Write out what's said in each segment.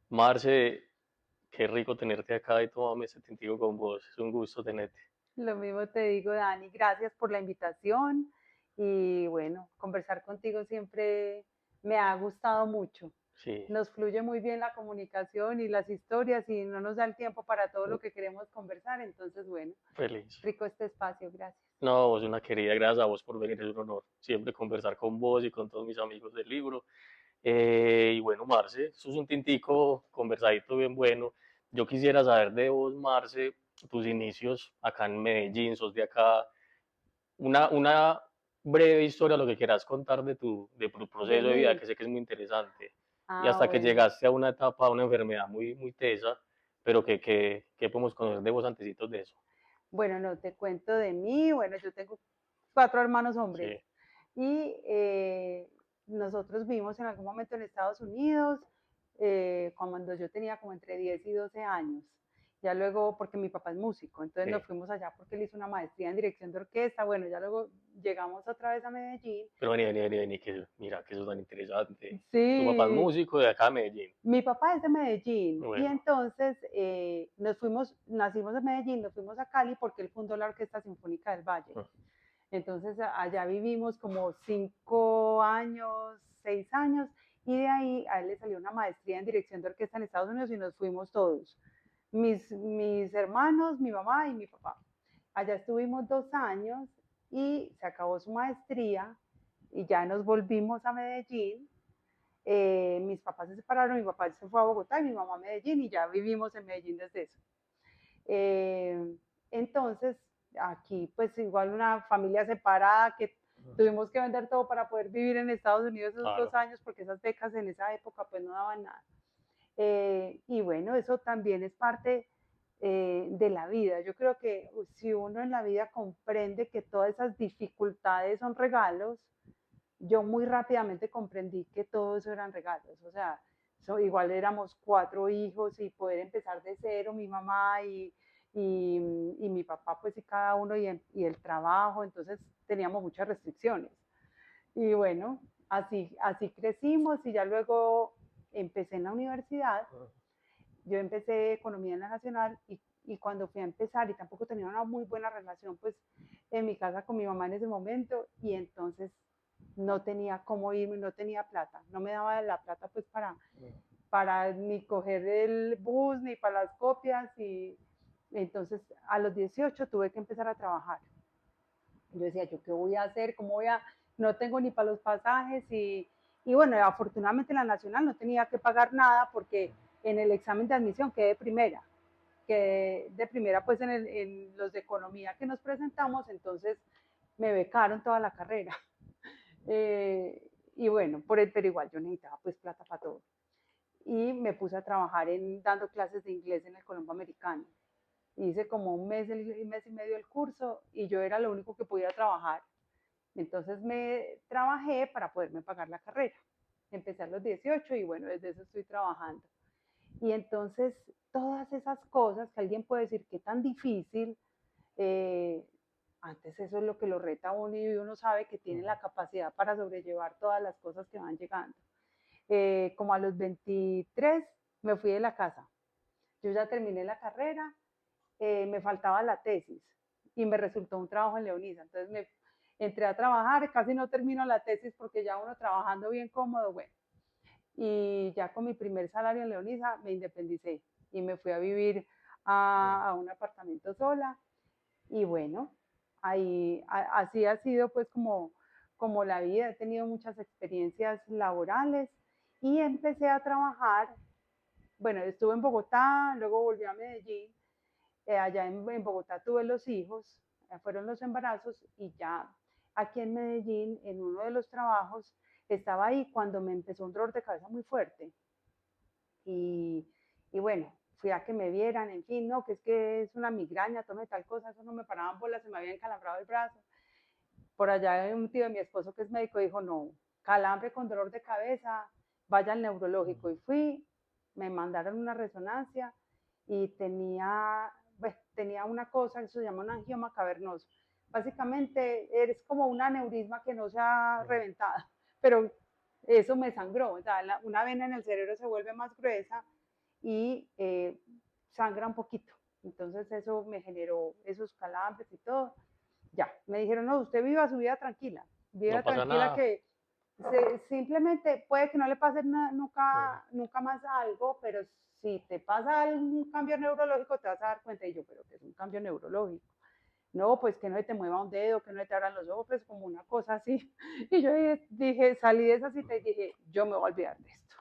Marce, qué rico tenerte acá y tomarme este tintico con vos. Es un gusto tenerte. Lo mismo te digo, Dani, gracias por la invitación y bueno, conversar contigo siempre me ha gustado mucho. Sí, Nos fluye muy bien la comunicación y las historias y no nos da el tiempo para todo lo que queremos conversar, entonces bueno, feliz. rico este espacio, gracias. No, vos una querida, gracias a vos por venir, es un honor siempre conversar con vos y con todos mis amigos del libro. Y bueno, Marce, eso es un tintico conversadito bien bueno. Yo quisiera saber de vos, Marce, tus inicios acá en Medellín, sos de acá, una breve historia, lo que quieras contar de tu De proceso de vida, mí, que sé que es muy interesante, y ah hasta que bueno, llegaste a una etapa, a una enfermedad muy, muy tesa, pero que podemos conocer de vos antecitos de eso. bueno, no te cuento de mí, bueno, yo tengo cuatro hermanos hombres Sí, y nosotros vivimos en algún momento en Estados Unidos cuando yo tenía como entre 10 y 12 años. Ya luego, porque mi papá es músico, entonces nos sí. fuimos allá porque él hizo una maestría en dirección de orquesta. Bueno, ya luego llegamos otra vez a Medellín. Pero vení, que mira, que eso es tan interesante. Tu papá es Sí, músico de acá de Medellín. mi papá es de Medellín y Bueno, entonces nos fuimos, nacimos en Medellín, nos fuimos a Cali porque él fundó la Orquesta Sinfónica del Valle. ah, Entonces allá vivimos como 5 años, 6 años, y de ahí a él le salió una maestría en dirección de orquesta en Estados Unidos y nos fuimos todos, mis hermanos, mi mamá y mi papá. Allá estuvimos 2 años y se acabó su maestría y ya nos volvimos a Medellín. Mis papás se separaron, mi papá se fue a Bogotá y mi mamá a Medellín y ya vivimos en Medellín desde eso. Eh, entonces, aquí pues igual una familia separada que tuvimos que vender todo para poder vivir en Estados Unidos esos dos claro. años porque esas becas en esa época pues no daban nada. Y bueno, eso también es parte de la vida. Yo creo que si uno en la vida comprende que todas esas dificultades son regalos, yo muy rápidamente comprendí que todo eso eran regalos. O sea, igual éramos 4 hijos y poder empezar de cero, mi mamá y mi papá, pues y cada uno y el trabajo, entonces teníamos muchas restricciones. Y bueno, así crecimos y ya luego empecé en la universidad. Yo empecé economía en la nacional y cuando fui a empezar y tampoco tenía una muy buena relación pues en mi casa con mi mamá en ese momento y entonces no tenía cómo irme, no tenía plata, no me daba la plata pues para ni coger el bus ni para las copias y entonces a los 18 tuve que empezar a trabajar. Yo decía, ¿yo qué voy a hacer? ¿Cómo voy a...? No tengo ni para los pasajes y bueno, afortunadamente en la nacional no tenía que pagar nada porque en el examen de admisión quedé de primera pues en los de economía que nos presentamos, entonces me becaron toda la carrera. Y bueno, pero igual yo necesitaba pues plata para todo. Y me puse a trabajar dando clases de inglés en el Colombo Americano. Hice como un mes y medio el curso y yo era lo único que podía trabajar. Entonces me trabajé para poderme pagar la carrera. Empecé a los 18 y bueno, desde eso estoy trabajando. Y entonces todas esas cosas que alguien puede decir que tan difícil, eh, antes eso es lo que lo reta a uno y uno sabe que tiene la capacidad para sobrellevar todas las cosas que van llegando. Como a los 23 me fui de la casa. Yo ya terminé la carrera, me faltaba la tesis y me resultó un trabajo en Leonisa. Entonces me entré a trabajar, casi no termino la tesis porque ya uno trabajando bien cómodo, bueno. Y ya con mi primer salario en Leonisa me independicé y me fui a vivir a un apartamento sola. Y bueno, así ha sido pues como la vida. He tenido muchas experiencias laborales y empecé a trabajar. Bueno, estuve en Bogotá, luego volví a Medellín. Allá en Bogotá tuve los hijos, fueron los embarazos y ya aquí en Medellín, en uno de los trabajos, estaba ahí cuando me empezó un dolor de cabeza muy fuerte. Y, y bueno, fui a que me vieran, en fin, no, que es una migraña, tome tal cosa, eso no me paraban bolas, se me había encalabrado el brazo. Por allá un tío de mi esposo que es médico dijo, no, calambre con dolor de cabeza, vaya al neurológico. Y fui, me mandaron una resonancia y tenía una cosa que se llama un angioma cavernoso. Básicamente es como un aneurisma que no se ha reventado, pero eso me sangró. O sea, una vena en el cerebro se vuelve más gruesa y sangra un poquito. Entonces eso me generó esos calambres y todo. Ya, me dijeron, no, usted viva su vida No pasa nada. que simplemente puede que no le pase Mm. nunca más algo, pero si te pasa algún cambio neurológico te vas a dar cuenta. Y yo, pero que es un cambio neurológico. No, pues que no se te mueva un dedo, que no se te abran los ojos, pues como una cosa así. Y yo dije, salí de esa cita y dije, yo me voy a olvidar de esto.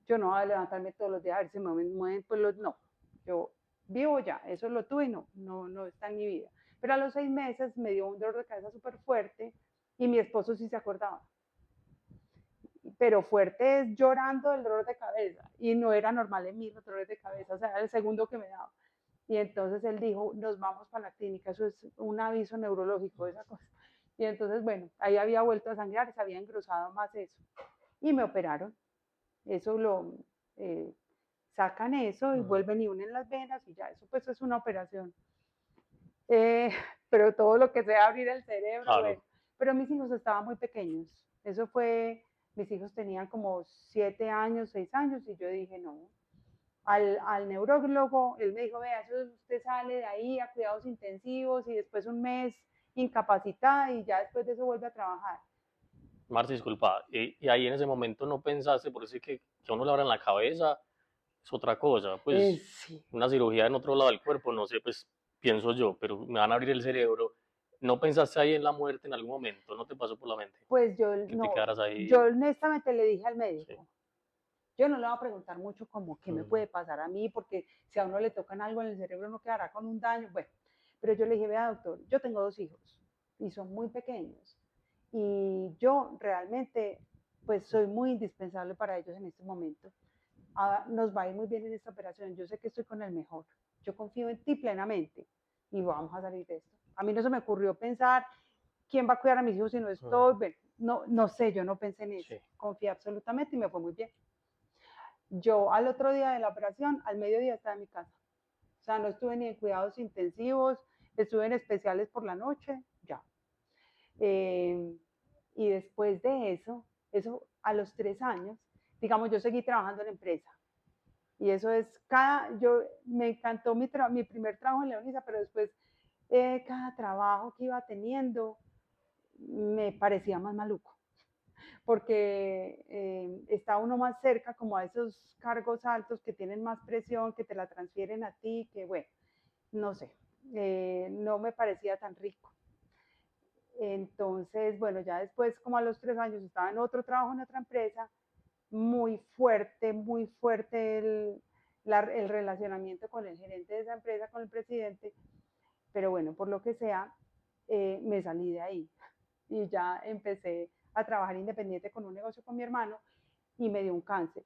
Yo no voy a levantarme todos los días a ver si me mueven, pues no. Yo vivo ya, eso lo tuve y no está en mi vida. Pero a los 6 meses me dio un dolor de cabeza súper fuerte y mi esposo sí se acordaba. Pero fuerte es llorando del dolor de cabeza y no era normal en mí los dolores de cabeza, o sea, era el segundo que me daba. Y entonces él dijo, nos vamos para la clínica, eso es un aviso neurológico, esa cosa. Y entonces, bueno, ahí había vuelto a sangrar, se había engrosado más eso. Y me operaron. Eso lo eh, sacan eso y Mm. vuelven y unen las venas y ya, eso pues es una operación. Eh, pero todo lo que sea abrir el cerebro, bueno. Claro. Pero mis hijos estaban muy pequeños. Eso fue, mis hijos tenían como 7 años, 6 años y yo dije, no, al neurólogo, él me dijo, vea, eso usted sale de ahí a cuidados intensivos y después un mes incapacitada y ya después de eso vuelve a trabajar. Marce, disculpa, y ahí en ese momento no pensaste, por eso es que a uno le abran la cabeza, es otra cosa, pues Sí. una cirugía en otro lado del cuerpo, no sé, pues pienso yo, pero me van a abrir el cerebro. ¿No pensaste ahí en la muerte en algún momento? ¿No te pasó por la mente? Pues yo Que te no, quedaras yo ahí. honestamente le dije al Sí. médico, yo no le voy a preguntar mucho como qué me Mm. puede pasar a mí, porque si a uno le tocan algo en el cerebro no quedará con un daño, bueno, pero yo le dije, vea doctor, yo tengo 2 hijos y son muy pequeños y yo realmente pues soy muy indispensable para ellos en este momento. Nos va a ir muy bien en esta operación, yo sé que estoy con el mejor, yo confío en ti plenamente y vamos a salir de esto. A mí no se me ocurrió pensar quién va a cuidar a mis hijos si no Mm. estoy, bueno, no sé, yo no pensé en eso, Sí. confié absolutamente y me fue muy bien. Yo al otro día de la operación, al mediodía estaba en mi casa. O sea, no estuve ni en cuidados intensivos, estuve en especiales por la noche, ya. Eh, y después de eso a los 3 años, digamos, yo seguí trabajando en la empresa. Y eso es me encantó mi primer trabajo en Leonisa, pero después cada trabajo que iba teniendo me parecía más maluco porque está uno más cerca como a esos cargos altos que tienen más presión, que te la transfieren a ti, que bueno, no sé, no me parecía tan rico. Entonces, bueno, ya después, como a los 3 años, estaba en otro trabajo en otra empresa, muy fuerte el relacionamiento con el gerente de esa empresa, con el presidente, pero bueno, por lo que sea, me salí de ahí y ya empecé a trabajar independiente con un negocio con mi hermano y me dio un cáncer.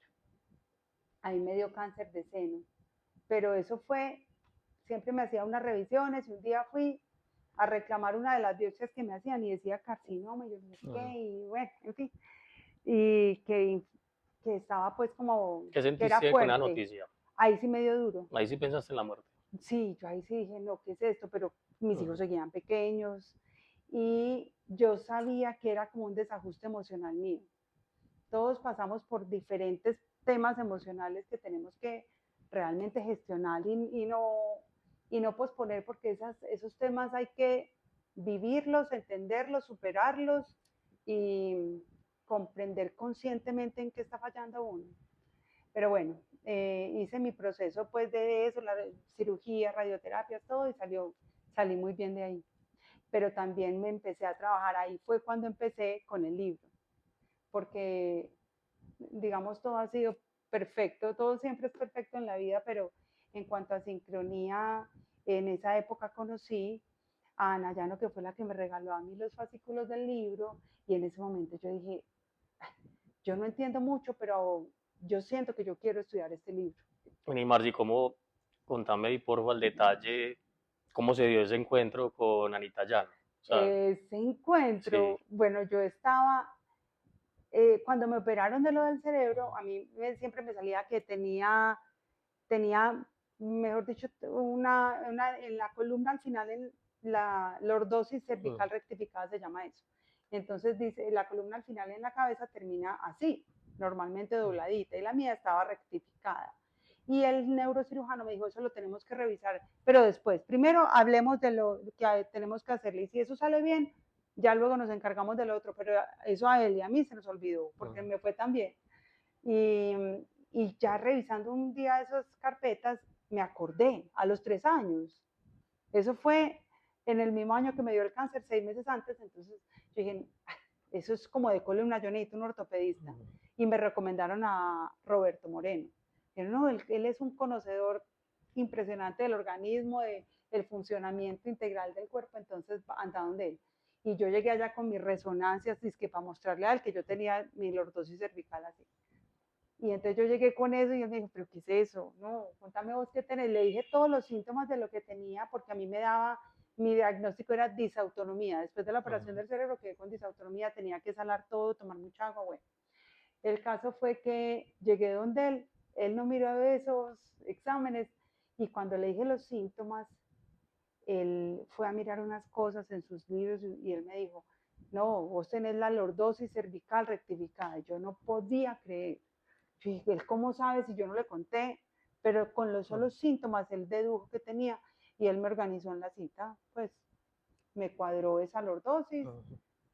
Ahí me dio cáncer de seno. Pero eso fue, siempre me hacía unas revisiones y un día fui a reclamar una de las biopsias que me hacían y decía carcinoma, y yo no sé qué, Mm. y bueno, en fin, y que estaba pues como, ¿Qué que era sentiste con la fuerte. noticia? Ahí sí me dio duro. Ahí sí pensaste en la muerte. Sí, yo ahí sí dije, no, ¿qué es esto? Pero mis hijos Mm. seguían pequeños y yo sabía que era como un desajuste emocional mío. Todos pasamos por diferentes temas emocionales que tenemos que realmente gestionar y no posponer porque esos temas hay que vivirlos, entenderlos, superarlos y comprender conscientemente en qué está fallando uno. Pero bueno, hice mi proceso pues de eso, la cirugía, radioterapia, todo y salí muy bien de ahí. Pero también me empecé a trabajar, ahí fue cuando empecé con el libro, porque digamos todo ha sido perfecto, todo siempre es perfecto en la vida, pero en cuanto a sincronía, en esa época conocí a Ana Llano, que fue la que me regaló a mí los fascículos del libro, y en ese momento yo dije, yo no entiendo mucho, pero yo siento que yo quiero estudiar este libro. Bueno, y Marci, ¿cómo, contame ahí porfa el detalle, cómo se dio ese encuentro con Anita Llano? O sea, Ese sí. encuentro, bueno, yo estaba, cuando me operaron de lo del cerebro, a mí siempre me salía que tenía mejor dicho, en la columna al final, en la lordosis Mm. cervical rectificada se llama eso. Entonces dice, la columna al final en la cabeza termina así, normalmente Mm. dobladita, y la mía estaba rectificada. Y el neurocirujano me dijo, eso lo tenemos que revisar, pero después, primero hablemos de lo que tenemos que hacerle y si eso sale bien, ya luego nos encargamos del otro, pero eso a él y a mí se nos olvidó porque me fue tan bien. Y, y ya revisando un día esas carpetas, me acordé a los 3 años. Eso fue en el mismo año que me dio el cáncer, 6 meses antes, entonces yo dije, eso es como de columna, yo necesito un ortopedista. Y me recomendaron a Roberto Moreno. Pero no, él es un conocedor impresionante del organismo, del funcionamiento integral del cuerpo, entonces anda donde él. Y yo llegué allá con mis resonancias, que para mostrarle a él que yo tenía mi lordosis cervical así. Y entonces yo llegué con eso y él me dijo, pero ¿qué es eso? No, contame vos qué tenés. Le dije todos los síntomas de lo que tenía, porque a mí me daba, mi diagnóstico era disautonomía. Después de la operación del cerebro quedé con disautonomía, tenía que salar todo, tomar mucha agua, bueno. El caso fue que llegué donde él no miró esos exámenes y cuando le dije los síntomas, él fue a mirar unas cosas en sus libros y él me dijo, no, vos tenés la lordosis cervical rectificada. Yo no podía creer. Yo dije, ¿él cómo sabe si yo no le conté? Pero con los solos síntomas él dedujo que tenía y él me organizó en la cita, pues me cuadró esa lordosis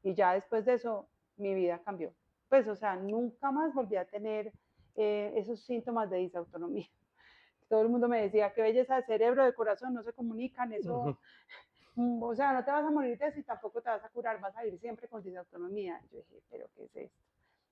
y ya después de eso mi vida cambió. Pues, o sea, nunca más volví a tener esos síntomas de disautonomía. Todo el mundo me decía, qué belleza de cerebro, de corazón, no se comunican, eso, o sea, no te vas a morir de eso y tampoco te vas a curar, vas a vivir siempre con disautonomía. Yo dije, pero ¿qué es esto?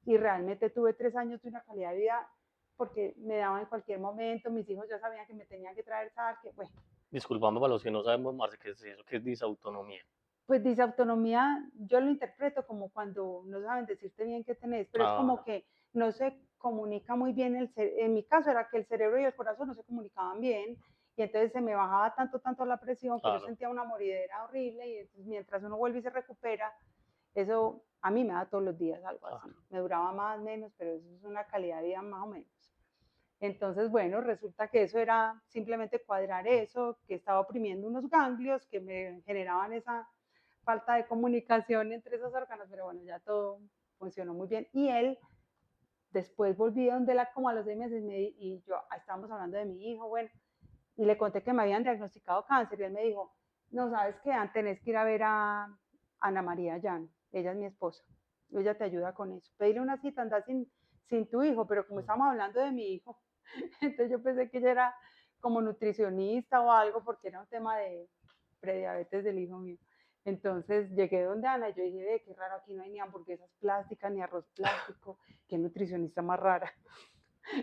Y realmente tuve 3 años de una calidad de vida porque me daba en cualquier momento, mis hijos ya sabían que me tenían que traer sal, que bueno. Disculpame para los que no sabemos, Marce, ¿qué es eso? ¿Qué es disautonomía? Pues disautonomía, yo lo interpreto como cuando no saben decirte bien qué tenés, pero es como que no se comunica muy bien, en mi caso era que el cerebro y el corazón no se comunicaban bien, y entonces se me bajaba tanto la presión que yo sentía una moridera horrible, y entonces mientras uno vuelve y se recupera, eso a mí me da todos los días algo así, me duraba más, menos, pero eso es una calidad de vida más o menos. Entonces, bueno, resulta que eso era simplemente cuadrar eso, que estaba oprimiendo unos ganglios que me generaban esa falta de comunicación entre esos órganos, pero bueno, ya todo funcionó muy bien. Y él, después volví donde la como a los 6 meses y yo estábamos hablando de mi hijo, bueno, y le conté que me habían diagnosticado cáncer y él me dijo, no, ¿sabes qué? Tenés que ir a ver a Ana María Llano, ella es mi esposa, ella te ayuda con eso. Pedirle una cita, anda sin tu hijo, pero como estamos hablando de mi hijo, entonces yo pensé que ella era como nutricionista o algo porque era un tema de prediabetes del hijo mío. Entonces llegué donde Ana y yo dije, qué raro, aquí no hay ni hamburguesas plásticas, ni arroz plástico, qué nutricionista más rara.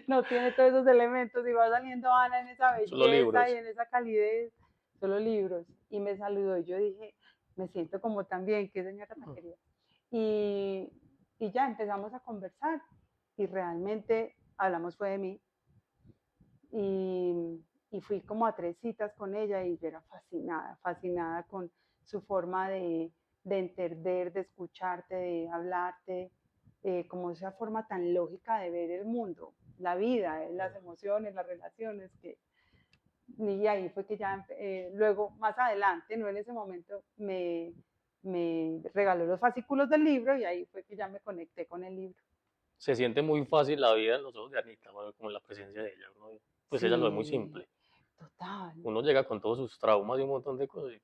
No tiene todos esos elementos y va saliendo Ana en esa belleza y en esa calidez, solo libros. Y me saludó y yo dije, me siento como tan bien, qué señora tan querida. Y, y ya empezamos a conversar y realmente hablamos fue de mí y fui como a 3 citas con ella y yo era fascinada con su forma de entender, de escucharte, de hablarte, como esa forma tan lógica de ver el mundo, la vida, las emociones, las relaciones, y ahí fue que ya, luego, más adelante, no en ese momento, me regaló los fascículos del libro y ahí fue que ya me conecté con el libro. Se siente muy fácil la vida en los ojos de Anita, bueno, como en la presencia de ella, ¿no? Pues ella lo ve muy Sí, simple. total. Uno llega con todos sus traumas y un montón de cosas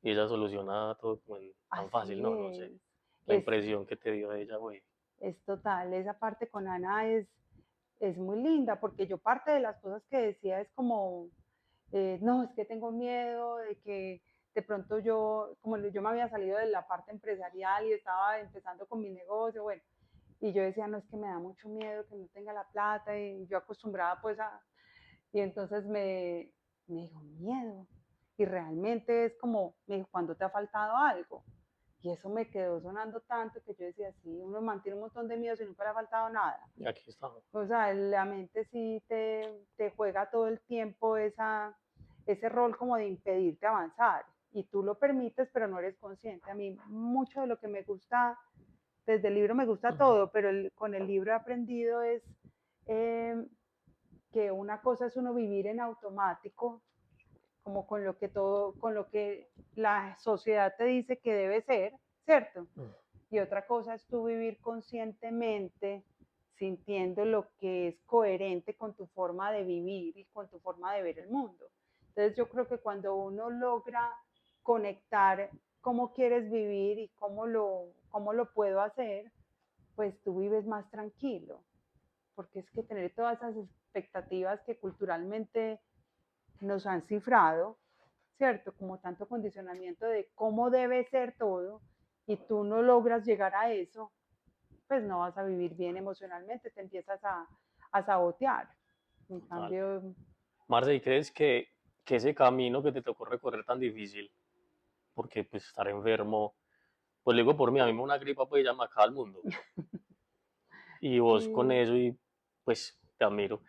y ella soluciona todo como tan fácil, Así no, no sé. es. La Es, impresión que te dio de ella, güey. es total, esa parte con Ana es muy linda porque yo parte de las cosas que decía es como, no, es que tengo miedo de que de pronto yo, como yo me había salido de la parte empresarial y estaba empezando con mi negocio, bueno, y yo decía, no, es que me da mucho miedo que no tenga la plata y yo acostumbrada pues y entonces me dijo, miedo. Y realmente es como, me dijo, ¿cuándo te ha faltado algo? Y eso me quedó sonando tanto que yo decía, sí, uno mantiene un montón de miedos y nunca le ha faltado nada. Y aquí estamos. O sea, la mente sí te juega todo el tiempo ese rol como de impedirte avanzar. Y tú lo permites, pero no eres consciente. A mí mucho de lo que me gusta, desde el libro me gusta todo, pero con el libro he aprendido es eh, que una cosa es uno vivir en automático, como con lo que la sociedad te dice que debe ser, ¿cierto? Y otra cosa es tú vivir conscientemente sintiendo lo que es coherente con tu forma de vivir y con tu forma de ver el mundo. Entonces yo creo que cuando uno logra conectar cómo quieres vivir y cómo lo puedo hacer, pues tú vives más tranquilo, porque es que tener todas esas expectativas que culturalmente nos han cifrado, ¿cierto? Como tanto condicionamiento de cómo debe ser todo, y tú no logras llegar a eso, pues no vas a vivir bien emocionalmente, te empiezas a sabotear. En Total. cambio, Marce, ¿y crees que ese camino que te tocó recorrer tan difícil, porque pues estar enfermo, pues lo digo por mí, a mí me da una gripa pues ya me acaba el mundo, y vos con sí, eso y pues te admiro,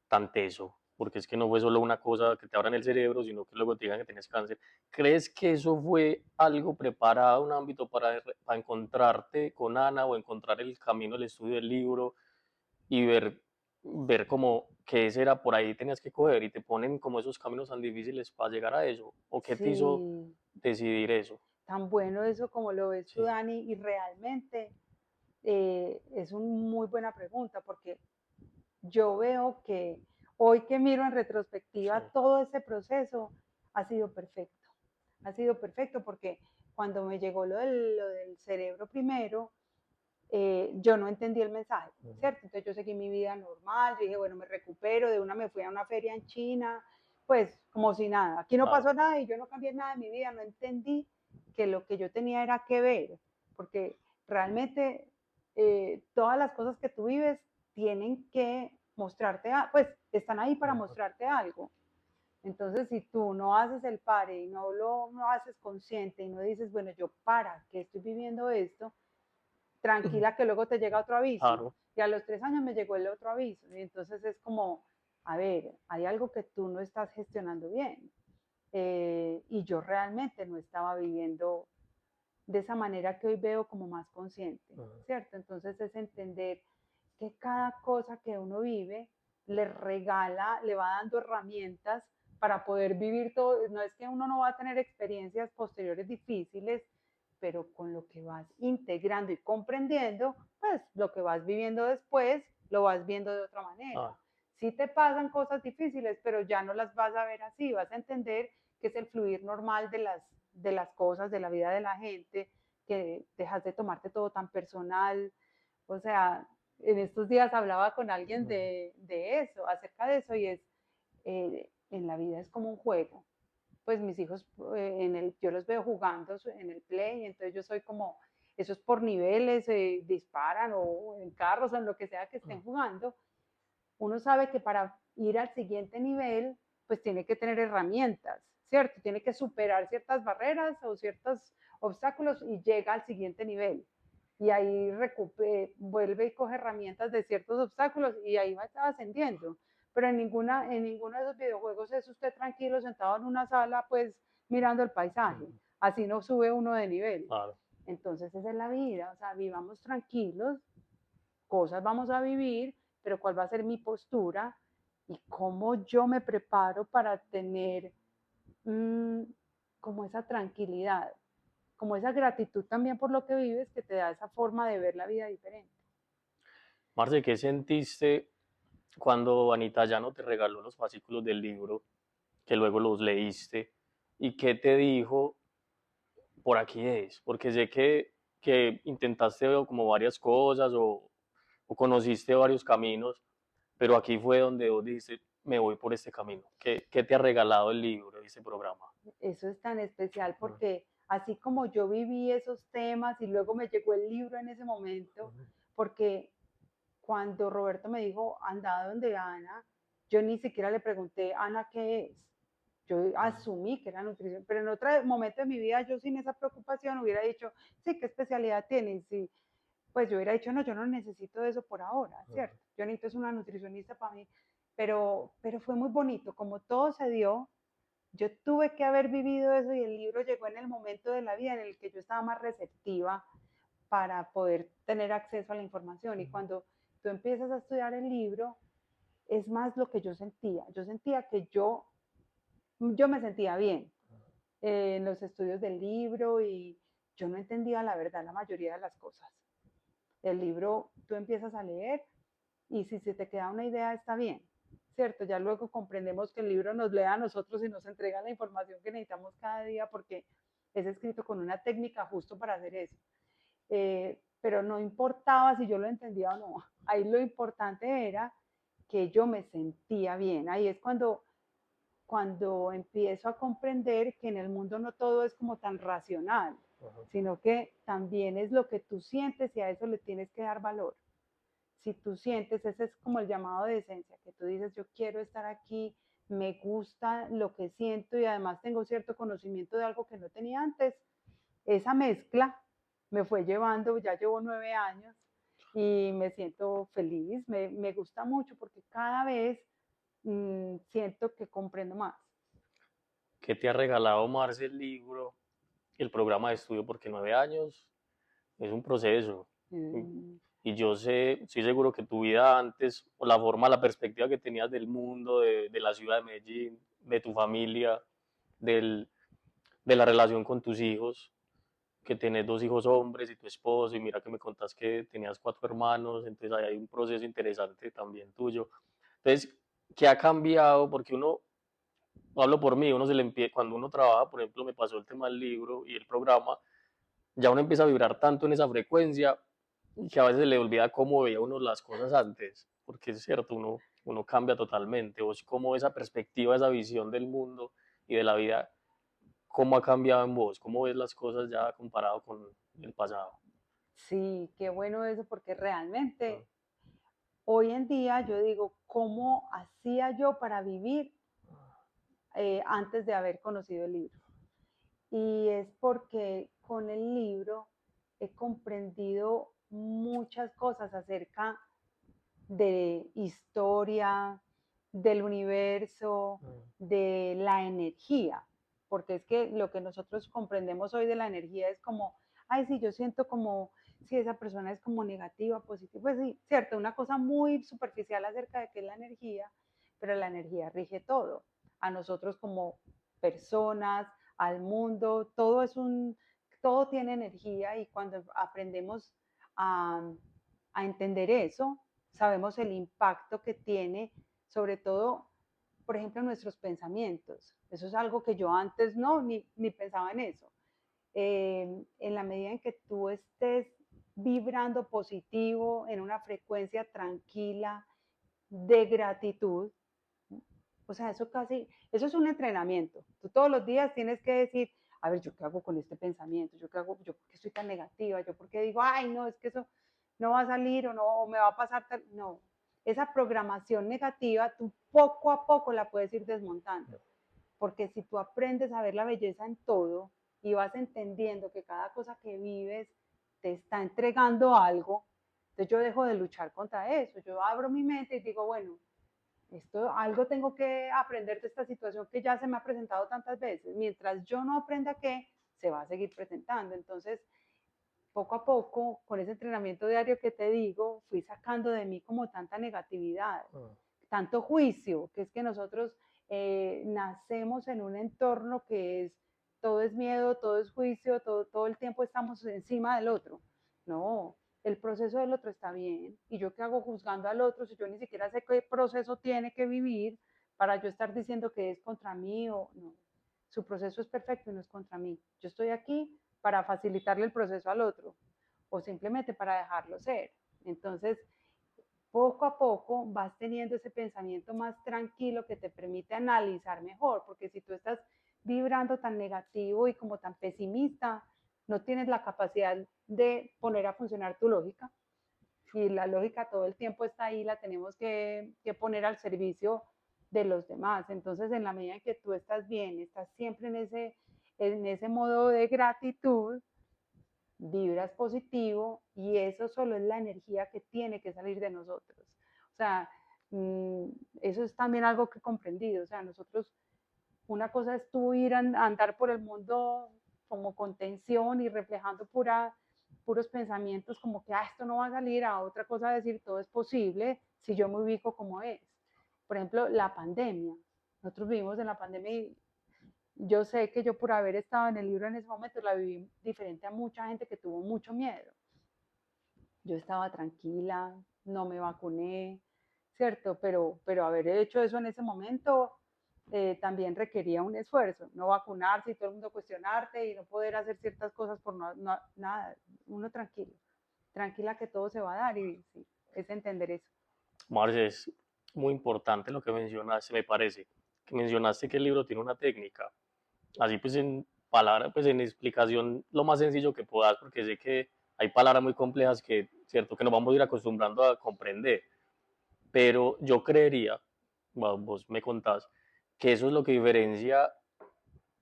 tan teso, porque es que no fue solo una cosa que te abran el cerebro, sino que luego te digan que tienes cáncer. ¿Crees que eso fue algo preparado, un ámbito para encontrarte con Ana o encontrar el camino, el estudio del libro y ver como que ese era por ahí tenías que coger y te ponen como esos caminos tan difíciles para llegar a eso? ¿O qué te hizo sí, decidir eso? tan bueno eso como lo ves tú, Sí, Dani, y realmente es una muy buena pregunta, porque yo veo que hoy que miro en sí, retrospectiva todo ese proceso ha sido perfecto. Ha sido perfecto porque cuando me llegó lo del cerebro primero, yo no entendí el mensaje, ¿cierto? Entonces yo seguí mi vida normal, yo dije, bueno, me recupero, de una me fui a una feria en China, pues como si nada, aquí no claro, pasó nada y yo no cambié nada en mi vida, no entendí que lo que yo tenía era que ver, porque realmente todas las cosas que tú vives tienen que mostrarte, pues están ahí para mostrarte algo. Entonces, si tú no haces el pare y no haces consciente y no dices, bueno, yo para que estoy viviendo esto, tranquila que luego te llega otro aviso. claro. Y a los 3 años me llegó el otro aviso. Y entonces es como, a ver, hay algo que tú no estás gestionando bien. Y yo realmente no estaba viviendo de esa manera que hoy veo como más consciente, ¿cierto? Entonces es entender que cada cosa que uno vive le regala, le va dando herramientas para poder vivir todo. No es que uno no va a tener experiencias posteriores difíciles, pero con lo que vas integrando y comprendiendo, pues lo que vas viviendo después lo vas viendo de otra manera. Ah, Sí te pasan cosas difíciles, pero ya no las vas a ver así, vas a entender que es el fluir normal de las cosas, de la vida de la gente, que dejas de tomarte todo tan personal. O sea, en estos días hablaba con alguien de eso, acerca de eso, y es, en la vida es como un juego. Pues mis hijos, yo los veo jugando en el play, entonces yo soy como, eso es por niveles, disparan o en carros o en lo que sea que estén jugando. Uno sabe que para ir al siguiente nivel, pues tiene que tener herramientas, ¿cierto? Tiene que superar ciertas barreras o ciertos obstáculos y llega al siguiente nivel. Y ahí vuelve y coge herramientas de ciertos obstáculos y ahí va ascendiendo. Pero en ninguno de esos videojuegos es usted tranquilo sentado en una sala, pues mirando el paisaje. Así no sube uno de nivel. claro. Entonces esa es la vida, o sea, vivamos tranquilos, cosas vamos a vivir, pero cuál va a ser mi postura y cómo yo me preparo para tener mmm, como esa tranquilidad, como esa gratitud también por lo que vives, que te da esa forma de ver la vida diferente. Marce, ¿qué sentiste cuando Anita Llano te regaló los fascículos del libro, que luego los leíste? ¿Y qué te dijo? Por aquí es, porque sé que intentaste como varias cosas o conociste varios caminos, pero aquí fue donde vos dijiste, me voy por este camino. ¿Qué te ha regalado el libro, ese programa? Eso es tan especial Mm, porque así como yo viví esos temas y luego me llegó el libro en ese momento, mm, porque cuando Roberto me dijo, anda donde Ana, yo ni siquiera le pregunté, Ana, ¿qué es? Yo asumí que era nutrición, pero en otro momento de mi vida yo sin esa preocupación hubiera dicho, sí, ¿qué especialidad tienes? Sí, pues yo hubiera dicho, no, yo no necesito eso por ahora, ¿cierto? Yo necesito una nutricionista para mí, pero fue muy bonito, como todo se dio, yo tuve que haber vivido eso y el libro llegó en el momento de la vida en el que yo estaba más receptiva para poder tener acceso a la información. Y cuando tú empiezas a estudiar el libro, es más lo que yo sentía. Yo sentía que yo me sentía bien en los estudios del libro y yo no entendía la verdad la mayoría de las cosas. El libro, tú empiezas a leer y si se te queda una idea está bien, ¿cierto? Ya luego comprendemos que el libro nos lee a nosotros y nos entrega la información que necesitamos cada día porque es escrito con una técnica justo para hacer eso. Pero no importaba si yo lo entendía o no, ahí lo importante era que yo me sentía bien, ahí es cuando empiezo a comprender que en el mundo no todo es como tan racional, sino que también es lo que tú sientes y a eso le tienes que dar valor. Si tú sientes, ese es como el llamado de esencia, que tú dices, yo quiero estar aquí, me gusta lo que siento y además tengo cierto conocimiento de algo que no tenía antes, esa mezcla me fue llevando, ya llevo 9 años y me siento feliz, me gusta mucho porque cada vez siento que comprendo más. ¿Qué te ha regalado, Marce, el libro, el programa de estudio? Porque 9 años es un proceso. Mm, Y yo sé, estoy seguro que tu vida antes, o la forma, la perspectiva que tenías del mundo, de la ciudad de Medellín, de tu familia, del, de la relación con tus hijos, que tenés 2 hijos hombres y tu esposo, y mira que me contás que tenías 4 hermanos, entonces ahí hay un proceso interesante también tuyo. Entonces, ¿qué ha cambiado? Porque uno, hablo por mí, uno se le empieza, cuando uno trabaja, por ejemplo, me pasó el tema del libro y el programa, ya uno empieza a vibrar tanto en esa frecuencia que a veces se le olvida cómo veía uno las cosas antes, porque es cierto, uno cambia totalmente, o es como esa perspectiva, esa visión del mundo y de la vida, cómo ha cambiado en vos, cómo ves las cosas ya comparado con el pasado. sí, qué bueno eso porque realmente hoy en día yo digo, ¿cómo hacía yo para vivir antes de haber conocido el libro? Y es porque con el libro he comprendido muchas cosas acerca de historia, del universo, de la energía, porque es que lo que nosotros comprendemos hoy de la energía es como, ay, sí, yo siento como si esa persona es como negativa, positiva, pues sí, cierto, una cosa muy superficial acerca de qué es la energía, pero la energía rige todo, a nosotros como personas, al mundo, todo tiene energía y cuando aprendemos a, a entender eso, sabemos el impacto que tiene, sobre todo, por ejemplo, en nuestros pensamientos. Eso es algo que yo antes no, ni pensaba en eso. En la medida en que tú estés vibrando positivo, en una frecuencia tranquila, de gratitud, o sea, eso es un entrenamiento. Tú todos los días tienes que decir, a ver, ¿yo qué hago con este pensamiento? ¿Yo qué hago? ¿Yo por qué soy tan negativa? ¿Yo por qué digo, ay, no, es que eso no va a salir o no, o me va a pasar tal? No, esa programación negativa tú poco a poco la puedes ir desmontando, porque si tú aprendes a ver la belleza en todo y vas entendiendo que cada cosa que vives te está entregando algo, entonces yo dejo de luchar contra eso, yo abro mi mente y digo, bueno, algo tengo que aprender de esta situación que ya se me ha presentado tantas veces. Mientras yo no aprenda qué, se va a seguir presentando. Entonces, poco a poco, con ese entrenamiento diario que te digo, fui sacando de mí como tanta negatividad, tanto juicio, que es que nosotros nacemos en un entorno que todo es miedo, todo es juicio, todo el tiempo estamos encima del otro. No, el proceso del otro está bien. ¿Y yo qué hago juzgando al otro si yo ni siquiera sé qué proceso tiene que vivir para yo estar diciendo que es contra mí o no? Su proceso es perfecto y no es contra mí. Yo estoy aquí para facilitarle el proceso al otro o simplemente para dejarlo ser. Entonces, poco a poco vas teniendo ese pensamiento más tranquilo que te permite analizar mejor, porque si tú estás vibrando tan negativo y como tan pesimista, no tienes la capacidad de poner a funcionar tu lógica. Y la lógica todo el tiempo está ahí, la tenemos que poner al servicio de los demás. Entonces, en la medida en que tú estás bien, estás siempre en ese modo de gratitud, vibras positivo y eso solo es la energía que tiene que salir de nosotros. O sea, mmm, eso es también algo que he comprendido. O sea, nosotros, una cosa es tú ir a andar por el mundo como con tensión y reflejando puros pensamientos como que esto no va a salir, a otra cosa decir todo es posible si yo me ubico como es. Por ejemplo, la pandemia. Nosotros vivimos en la pandemia y yo sé que yo por haber estado en el libro en ese momento la viví diferente a mucha gente que tuvo mucho miedo. Yo estaba tranquila, no me vacuné, ¿cierto? Pero haber hecho eso en ese momento también requería un esfuerzo, no vacunarse y todo el mundo cuestionarte y no poder hacer ciertas cosas por nada, uno tranquilo, tranquila que todo se va a dar y sí, es entender eso. Marce, es muy importante lo que mencionaste, me parece, que mencionaste que el libro tiene una técnica, así pues en palabra, pues en explicación lo más sencillo que puedas, porque sé que hay palabras muy complejas que, cierto, que nos vamos a ir acostumbrando a comprender, pero yo creería, bueno, vos me contás, que eso es lo que diferencia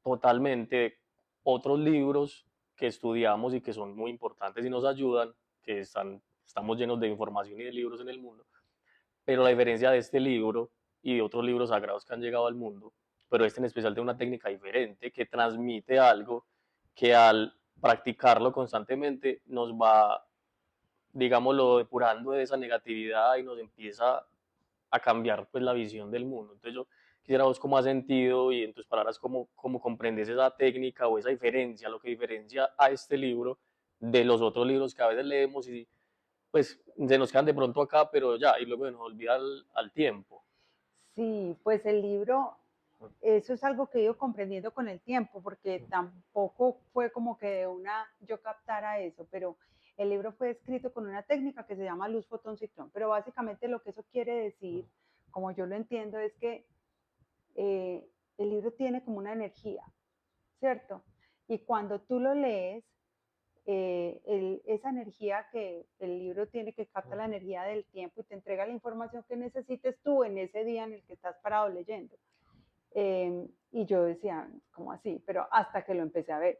totalmente otros libros que estudiamos y que son muy importantes y nos ayudan, que estamos llenos de información y de libros en el mundo, pero la diferencia de este libro y de otros libros sagrados que han llegado al mundo, pero este en especial tiene una técnica diferente que transmite algo que al practicarlo constantemente nos va, digámoslo, depurando de esa negatividad y nos empieza a cambiar pues la visión del mundo. Entonces yo quisiera vos cómo has sentido y en tus palabras cómo comprendes esa técnica o esa diferencia, lo que diferencia a este libro de los otros libros que a veces leemos y pues se nos quedan de pronto acá, pero ya, y luego se nos olvida al tiempo. Sí, pues el libro, eso es algo que he ido comprendiendo con el tiempo, porque tampoco fue como que de una yo captara eso, pero el libro fue escrito con una técnica que se llama luz, fotón, ciclón. Pero básicamente lo que eso quiere decir, como yo lo entiendo, es que eh, el libro tiene como una energía, ¿cierto? Y cuando tú lo lees, esa energía que el libro tiene, que capta la energía del tiempo y te entrega la información que necesites tú en ese día en el que estás parado leyendo. Y yo decía, ¿cómo así? Pero hasta que lo empecé a ver.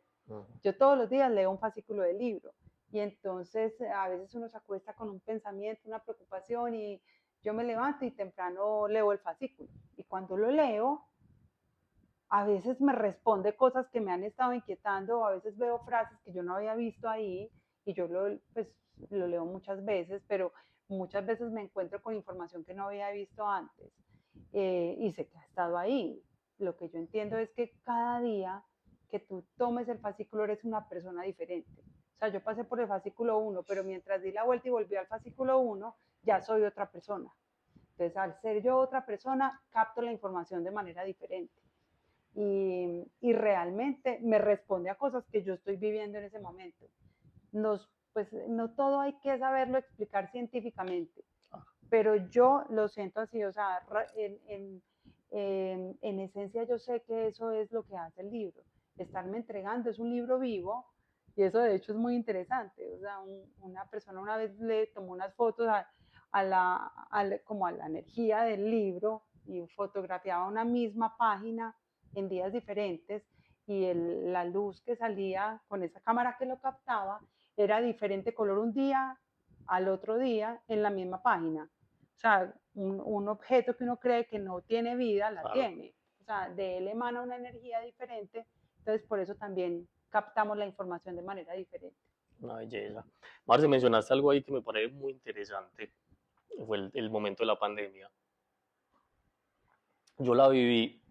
Yo todos los días leo un fascículo del libro y entonces a veces uno se acuesta con un pensamiento, una preocupación y yo me levanto y temprano leo el fascículo. Y cuando lo leo, a veces me responde cosas que me han estado inquietando, o a veces veo frases que yo no había visto ahí y yo pues, lo leo muchas veces, pero muchas veces me encuentro con información que no había visto antes y sé que ha estado ahí. Lo que yo entiendo es que cada día que tú tomes el fascículo eres una persona diferente. O sea, yo pasé por el fascículo 1, pero mientras di la vuelta y volví al fascículo 1, ya soy otra persona. Entonces, al ser yo otra persona, capto la información de manera diferente y realmente me responde a cosas que yo estoy viviendo en ese momento. Pues no todo hay que saberlo explicar científicamente, pero yo lo siento así, o sea, en esencia yo sé que eso es lo que hace el libro, estarme entregando, es un libro vivo y eso de hecho es muy interesante, o sea, una persona una vez le tomó unas fotos como a la energía del libro y fotografiaba una misma página en días diferentes y la luz que salía con esa cámara que lo captaba era diferente color un día al otro día en la misma página. O sea, un objeto que uno cree que no tiene vida, la Claro, tiene. O sea, de él emana una energía diferente, entonces por eso también captamos la información de manera diferente. una belleza. Marce, mencionaste algo ahí que me parece muy interesante, fue el momento de la pandemia. Yo la viví,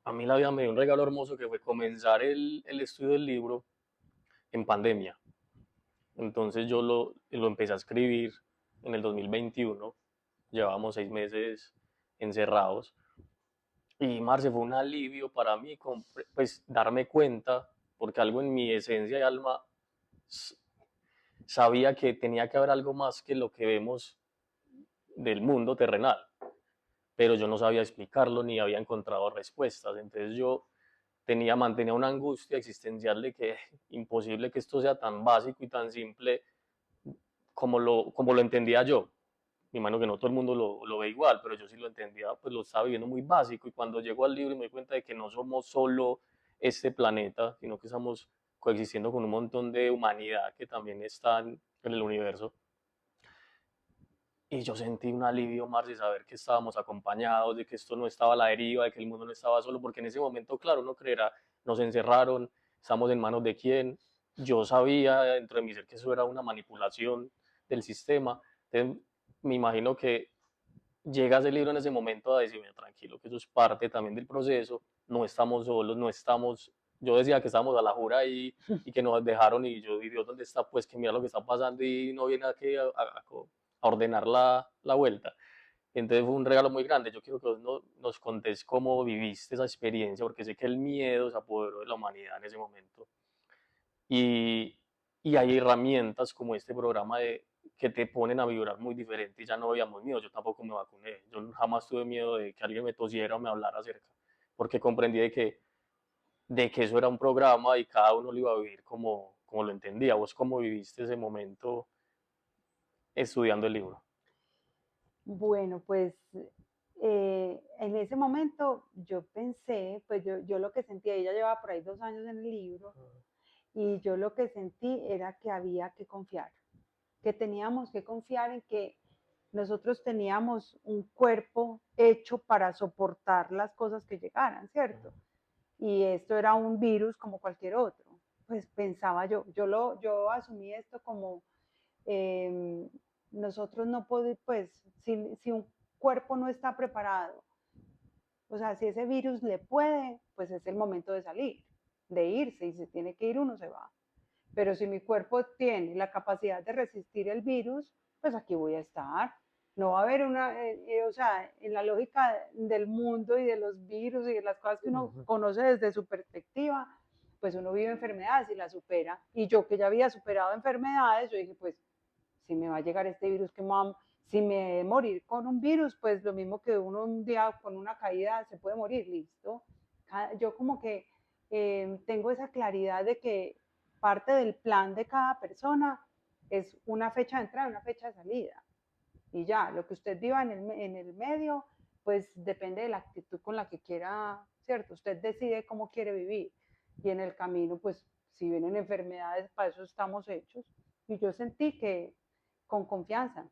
a mí la vida me dio un regalo hermoso que fue comenzar el estudio del libro en pandemia. Entonces yo lo empecé a escribir en el 2021, llevábamos 6 meses encerrados. Y Marce, fue un alivio para mí, pues darme cuenta, porque algo en mi esencia y alma sabía que tenía que haber algo más que lo que vemos del mundo terrenal, pero yo no sabía explicarlo ni había encontrado respuestas. Entonces yo mantenía una angustia existencial de que imposible que esto sea tan básico y tan simple como lo entendía yo. Me imagino que no todo el mundo lo ve igual, pero yo sí lo entendía, pues lo estaba viviendo muy básico. Y cuando llego al libro y me doy cuenta de que no somos solo este planeta, sino que estamos coexistiendo con un montón de humanidad que también está en el universo. Y yo sentí un alivio, más de saber que estábamos acompañados, de que esto no estaba a la deriva, de que el mundo no estaba solo, porque en ese momento, claro, uno creerá, nos encerraron, estamos en manos de quién. Yo sabía dentro de mi ser que eso era una manipulación del sistema. Entonces, me imagino que llega ese libro en ese momento a decirme, tranquilo, que eso es parte también del proceso, no estamos solos, no estamos yo decía que estábamos a la jura y que nos dejaron y yo, y Dios, ¿dónde está? Pues que mira lo que está pasando y no viene aquí a ordenar la vuelta. Entonces fue un regalo muy grande. Yo quiero que vos nos contés cómo viviste esa experiencia, porque sé que el miedo se apoderó de la humanidad en ese momento. Y, y hay herramientas como este programa que te ponen a vibrar muy diferente y ya no habíamos miedo. Yo tampoco me vacuné. Yo jamás tuve miedo de que alguien me tosiera o me hablara acerca, porque comprendí de que eso era un programa y cada uno lo iba a vivir como lo entendía. ¿Vos cómo viviste ese momento estudiando el libro? Bueno, pues en ese momento yo pensé, pues yo lo que sentía, ella llevaba por ahí 2 años en el libro, y yo lo que sentí era que había que confiar, que teníamos que confiar en que nosotros teníamos un cuerpo hecho para soportar las cosas que llegaran, ¿cierto? Y esto era un virus como cualquier otro. Pues pensaba yo asumí esto como eh, nosotros no podemos, pues si un cuerpo no está preparado, o sea, si ese virus le puede, pues es el momento de salir, de irse, y si tiene que ir uno se va. Pero si mi cuerpo tiene la capacidad de resistir el virus, pues aquí voy a estar. No va a haber o sea, en la lógica del mundo y de los virus y de las cosas que uno conoce desde su perspectiva, pues uno vive enfermedades y las supera. Y yo que ya había superado enfermedades, yo dije, pues si me va a llegar este virus, si me he morir con un virus, pues lo mismo que uno un día con una caída se puede morir, listo. Yo como que tengo esa claridad de que parte del plan de cada persona es una fecha de entrada, una fecha de salida. Y ya, lo que usted viva en el medio, pues depende de la actitud con la que quiera, ¿cierto? Usted decide cómo quiere vivir. Y en el camino, pues si vienen enfermedades, para eso estamos hechos. Y yo sentí que con confianza,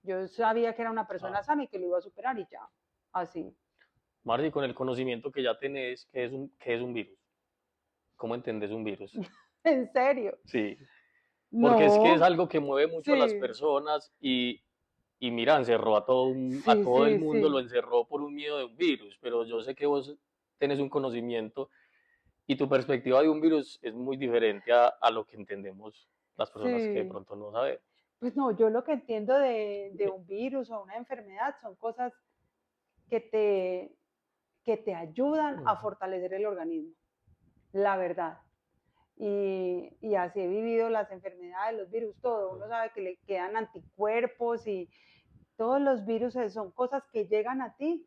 yo sabía que era una persona Claro. sana y que lo iba a superar y ya, así. Marci, con el conocimiento que ya tenés, ¿qué es un virus? ¿Cómo entendés un virus? ¿En serio? Sí, porque es que es No, algo que mueve mucho a las sí, personas y mira, encerró a sí, todo el sí, mundo, lo sí. encerró por un miedo de un virus, pero yo sé que vos tenés un conocimiento y tu perspectiva de un virus es muy diferente a lo que entendemos las personas que de Sí, pronto no sabemos. pues no, yo lo que entiendo de un virus o una enfermedad son cosas que te, que te ayudan a Ujú. fortalecer el organismo, la verdad. Y así he vivido las enfermedades, los virus, todo. Uno sabe que le quedan anticuerpos y todos los virus son cosas que llegan a ti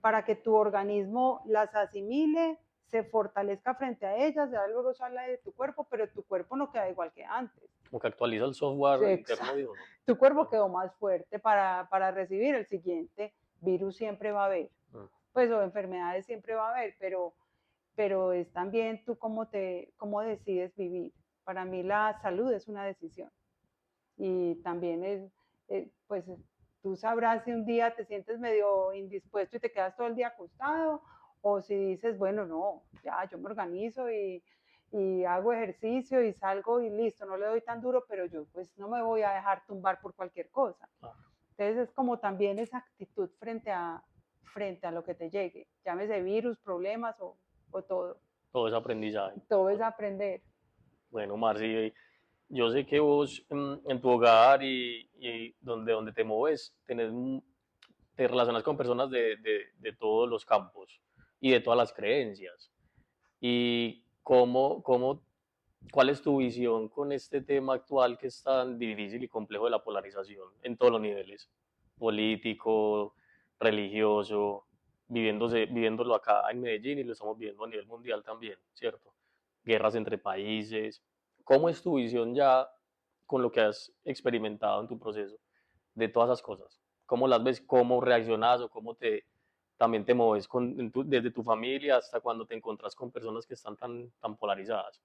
para que tu organismo las asimile, se fortalezca frente a ellas, ya luego sale de tu cuerpo, pero tu cuerpo no queda igual que antes. Como que actualiza el software interno Exacto. de uno. Tu cuerpo Claro. quedó más fuerte para recibir el siguiente virus, siempre va a haber, Mm. pues o enfermedades siempre va a haber, pero es también tú cómo decides vivir. Para mí la salud es una decisión y también pues tú sabrás si un día te sientes medio indispuesto y te quedas todo el día acostado, o si dices, bueno, no, ya yo me organizo y hago ejercicio y salgo y listo, no le doy tan duro, pero yo pues no me voy a dejar tumbar por cualquier cosa. Claro. Entonces es como también esa actitud frente a lo que te llegue, llámese virus, problemas o todo. Todo es aprendizaje. Todo es aprender. Bueno, Marci, yo sé que vos en tu hogar y donde te mueves, te relacionas con personas de todos los campos y de todas las creencias. ¿Y cuál es tu visión con este tema actual que es tan difícil y complejo de la polarización en todos los niveles? Político, religioso, viviéndolo acá en Medellín y lo estamos viendo a nivel mundial también, ¿cierto? Guerras entre países. ¿Cómo es tu visión ya con lo que has experimentado en tu proceso de todas esas cosas? ¿Cómo las ves? ¿Cómo reaccionas o cómo también te mueves desde tu familia hasta cuando te encuentras con personas que están tan polarizadas?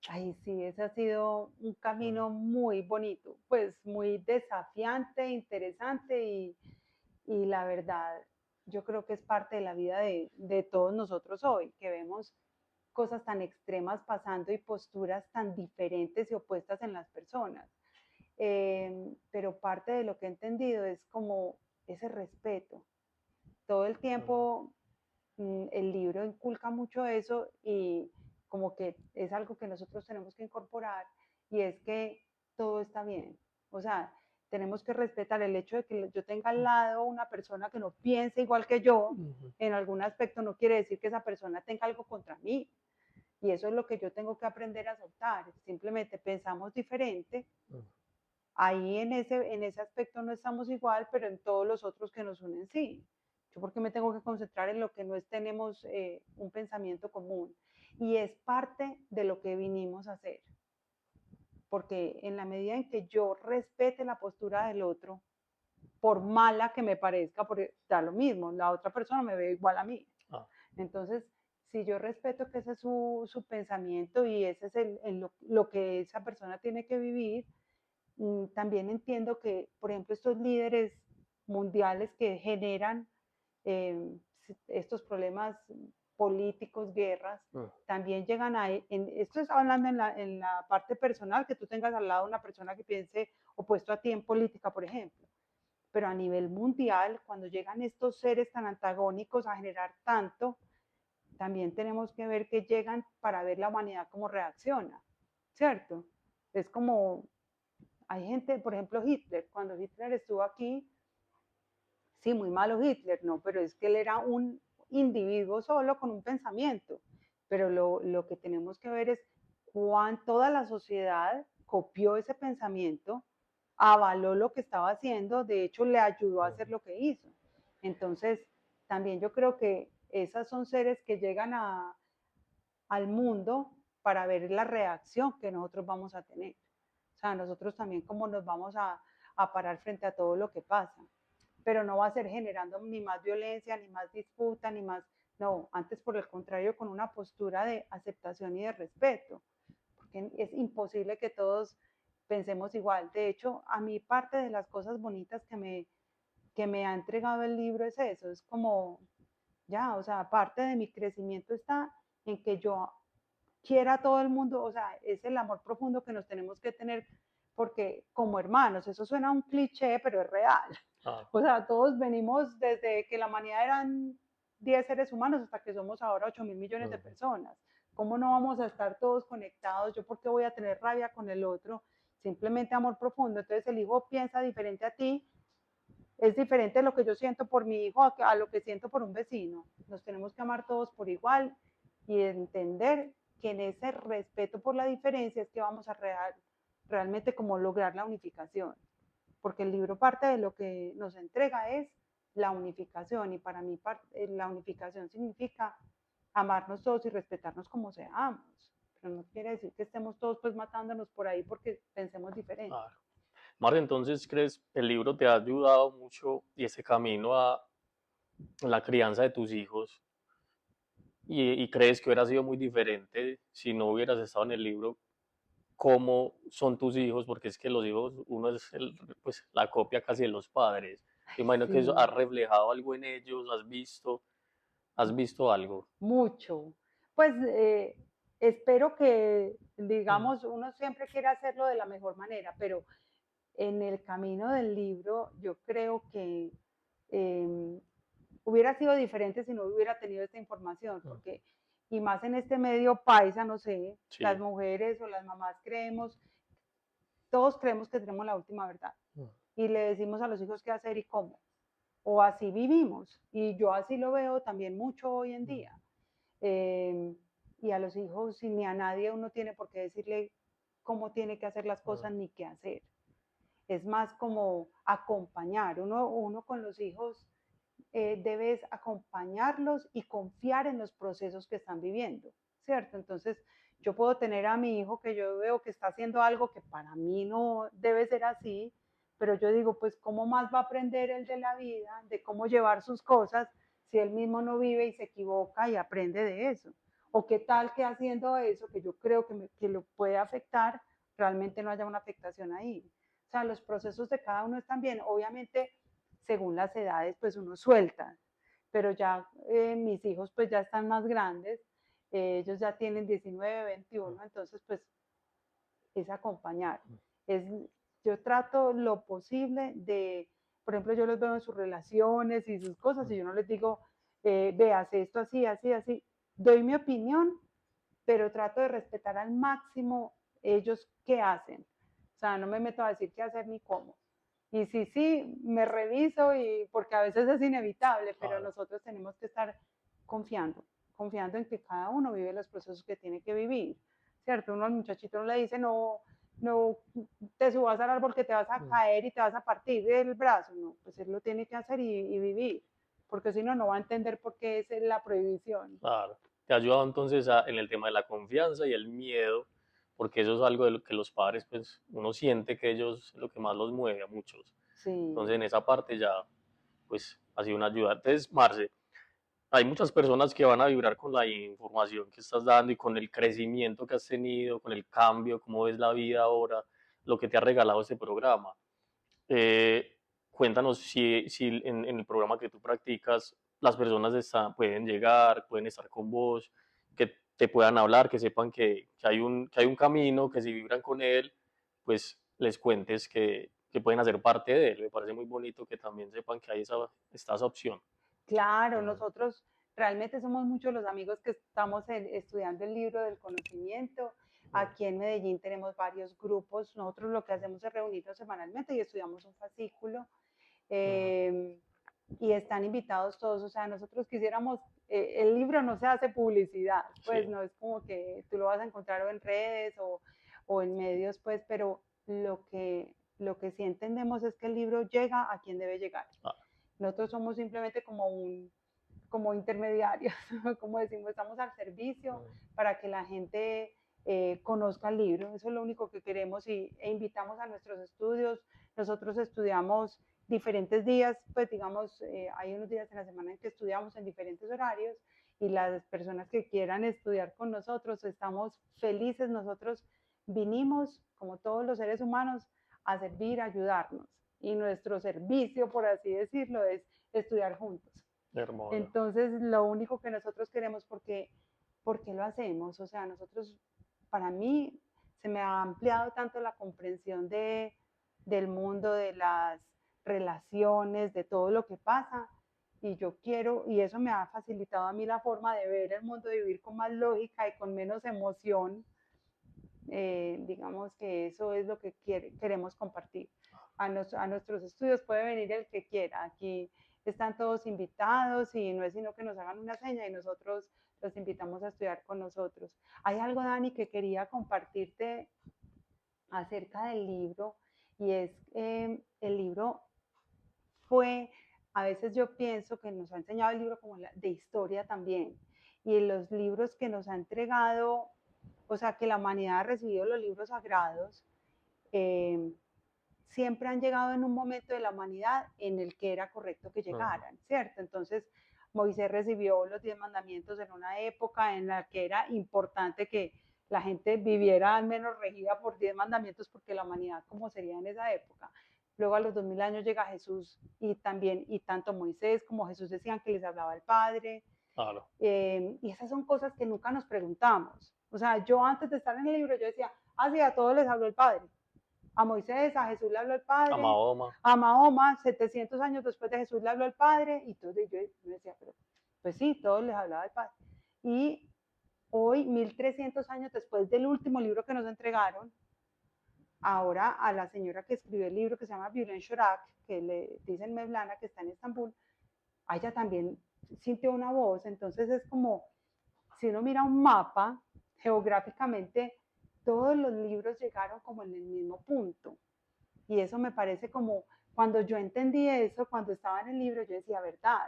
Ay, sí, ese ha sido un camino muy bonito, pues muy desafiante, interesante y la verdad, yo creo que es parte de la vida de todos nosotros hoy, que vemos cosas tan extremas pasando y posturas tan diferentes y opuestas en las personas. Pero parte de lo que he entendido es como ese respeto. Todo el tiempo el libro inculca mucho eso como que es algo que nosotros tenemos que incorporar y es que todo está bien. O sea, tenemos que respetar el hecho de que yo tenga al lado una persona que no piense igual que yo Ujú. en algún aspecto, no quiere decir que esa persona tenga algo contra mí. Y eso es lo que yo tengo que aprender a soltar. Simplemente pensamos diferente. Mm. Ahí en ese aspecto no estamos igual, pero en todos los otros que nos unen sí. Yo porque me tengo que concentrar en lo que no es, tenemos un pensamiento común. Y es parte de lo que vinimos a hacer. Porque en la medida en que yo respete la postura del otro, por mala que me parezca, porque da lo mismo, la otra persona me ve igual a mí. Ah, Entonces, si yo respeto que ese es su pensamiento y ese es lo que esa persona tiene que vivir, también entiendo que, por ejemplo, estos líderes mundiales que generan eh, estos problemas políticos, guerras, mm, también llegan a, esto es hablando en la parte personal, que tú tengas al lado una persona que piense opuesto a ti en política, por ejemplo, pero a nivel mundial, cuando llegan estos seres tan antagónicos a generar tanto, también tenemos que ver que llegan para ver la humanidad cómo reacciona, ¿cierto? Es como, hay gente, por ejemplo, Hitler, cuando Hitler estuvo aquí, sí, muy malo Hitler, no, pero es que él era un individuo solo con un pensamiento, pero lo que tenemos que ver es cuán toda la sociedad copió ese pensamiento, avaló lo que estaba haciendo, de hecho le ayudó a hacer mm. lo que hizo. Entonces, también yo creo que esas son seres que llegan al mundo para ver la reacción que nosotros vamos a tener. O sea, nosotros también cómo nos vamos a parar frente a todo lo que pasa. Pero no va a ser generando ni más violencia, ni más disputa, ni más, no, antes por el contrario, con una postura de aceptación y de respeto, porque es imposible que todos pensemos igual. De hecho, a mí parte de las cosas bonitas que me ha entregado el libro es eso, es como, ya, o sea, parte de mi crecimiento está en que yo quiera a todo el mundo, o sea, es el amor profundo que nos tenemos que tener, porque como hermanos, eso suena un cliché, pero es real. Ah, O sea, todos venimos desde que la humanidad eran 10 seres humanos hasta que somos ahora 8.000 millones de ujú. personas. ¿Cómo no vamos a estar todos conectados? ¿Yo por qué voy a tener rabia con el otro? Simplemente amor profundo. Entonces el hijo piensa diferente a ti, es diferente lo que yo siento por mi hijo a lo que siento por un vecino. Nos tenemos que amar todos por igual y entender que en ese respeto por la diferencia es que vamos a realmente como lograr la unificación. Porque el libro parte de lo que nos entrega es la unificación y para mí la unificación significa amarnos todos y respetarnos como seamos. Pero no quiere decir que estemos todos pues matándonos por ahí porque pensemos diferente. Claro. Marta, entonces, ¿crees el libro te ha ayudado mucho y ese camino a la crianza de tus hijos? Y crees que hubiera sido muy diferente si no hubieras estado en el libro? ¿Cómo son tus hijos? Porque es que los hijos, uno es pues, la copia casi de los padres. Me imagino que eso ha Sí, reflejado algo en ellos, has visto algo. mucho. Pues espero que, Mm, digamos, uno siempre quiere hacerlo de la mejor manera, pero en el camino del libro yo creo que eh, hubiera sido diferente si no hubiera tenido esta información, mm, porque, y más en este medio paisa, no sé, las sí. mujeres o las mamás creemos, todos creemos que tenemos la última verdad Mm, y le decimos a los hijos qué hacer y cómo, o así vivimos, y yo así lo veo también mucho hoy en mm, día. Eh, y a los hijos ni a nadie uno tiene por qué decirle cómo tiene que hacer las mm, cosas ni qué hacer. Es más como acompañar. Uno con los hijos debes acompañarlos y confiar en los procesos que están viviendo, ¿cierto? Entonces, yo puedo tener a mi hijo que yo veo que está haciendo algo que para mí no debe ser así, pero yo digo, pues, ¿cómo más va a aprender él de la vida, de cómo llevar sus cosas, si él mismo no vive y se equivoca y aprende de eso? ¿O qué tal que haciendo eso, que yo creo que lo puede afectar, realmente no haya una afectación ahí? O sea, los procesos de cada uno están bien. Obviamente, según las edades, pues uno suelta, pero ya mis hijos pues ya están más grandes, ellos ya tienen 19, mm, 21, entonces pues es acompañar. mm, Es, yo trato lo posible de, por ejemplo, yo los veo en sus relaciones y sus cosas mm, y yo no les digo, veas esto así, así, así. Doy mi opinión, pero trato de respetar al máximo ellos qué hacen. O sea, no me meto a decir qué hacer ni cómo. Y sí, me reviso y porque a veces es inevitable, pero Claro. nosotros tenemos que estar confiando, confiando en que cada uno vive los procesos que tiene que vivir, ¿cierto? Uno al muchachito no le dice, no te subas al árbol que te vas a Mm. caer y te vas a partir el brazo, no, pues él lo tiene que hacer y vivir, porque si no, no va a entender por qué es la prohibición. Claro. Te ha ayudado entonces en el tema de la confianza y el miedo, porque eso es algo de lo que los padres, pues uno siente que ellos es lo que más los mueve a muchos. Sí, Entonces en esa parte ya, pues ha sido una ayuda. Entonces, Marce, hay muchas personas que van a vibrar con la información que estás dando y con el crecimiento que has tenido, con el cambio, cómo ves la vida ahora, lo que te ha regalado este programa. Eh, Cuéntanos si en el programa que tú practicas las personas pueden llegar, pueden estar con vos, que te puedan hablar, que sepan que hay un camino, que si vibran con él, pues les cuentes que pueden hacer parte de él. Me parece muy bonito que también sepan que hay está esa opción. claro, Mm, nosotros realmente somos muchos los amigos que estamos estudiando el libro del conocimiento. mm, Aquí en Medellín tenemos varios grupos. Nosotros lo que hacemos es reunirnos semanalmente y estudiamos un fascículo. mm, eh, y están invitados todos. O sea, nosotros quisiéramos, el libro no se hace publicidad, pues sí, no es como que tú lo vas a encontrar o en redes o en medios, pues, pero lo que sí entendemos es que el libro llega a quien debe llegar. ah, Nosotros somos simplemente como intermediarios, como decimos, estamos al servicio mm, para que la gente conozca el libro. Eso es lo único que queremos e invitamos a nuestros estudios. Nosotros estudiamos diferentes días, pues digamos, hay unos días en la semana en que estudiamos en diferentes horarios y las personas que quieran estudiar con nosotros, estamos felices. Nosotros vinimos, como todos los seres humanos, a servir, a ayudarnos. Y nuestro servicio, por así decirlo, es estudiar juntos. hermoso. Entonces, lo único que nosotros queremos, ¿por qué lo hacemos? O sea, nosotros, para mí, se me ha ampliado tanto la comprensión del mundo, de las relaciones, de todo lo que pasa. Y yo quiero, y eso me ha facilitado a mí la forma de ver el mundo, de vivir con más lógica y con menos emoción. Digamos que eso es lo que queremos compartir. A nuestros estudios puede venir el que quiera. Aquí están todos invitados y no es sino que nos hagan una seña y nosotros los invitamos a estudiar con nosotros. Hay algo, Dani, que quería compartirte acerca del libro y es el libro fue, a veces yo pienso que nos ha enseñado el libro como de historia también y en los libros que nos ha entregado, o sea, que la humanidad ha recibido los libros sagrados, eh, siempre han llegado en un momento de la humanidad en el que era correcto que Mm, llegaran, ¿cierto? Entonces, Moisés recibió los 10 mandamientos en una época en la que era importante que la gente viviera al menos regida por 10 mandamientos, porque la humanidad como sería en esa época. Luego a los 2000 años llega Jesús y también, y tanto Moisés como Jesús decían que les hablaba el Padre, claro. y esas son cosas que nunca nos preguntamos. O sea, yo antes de estar en el libro, yo decía, ah, sí, a todos les habló el Padre. A Moisés, a Jesús le habló el A Padre, Mahoma. a Mahoma, 700 años después de Jesús le habló el Padre, y entonces yo me decía, pero pues sí, todos les hablaba el Padre. Y hoy, 1300 años después del último libro que nos entregaron, ahora a la señora que escribió el libro que se llama Bülent Chorak, que le dicen Mevlana, que está en Estambul, a ella también sintió una voz. Entonces es como, si uno mira un mapa, geográficamente, todos los libros llegaron como en el mismo punto. Y eso me parece como, cuando yo entendí eso, cuando estaba en el libro, yo decía, verdad,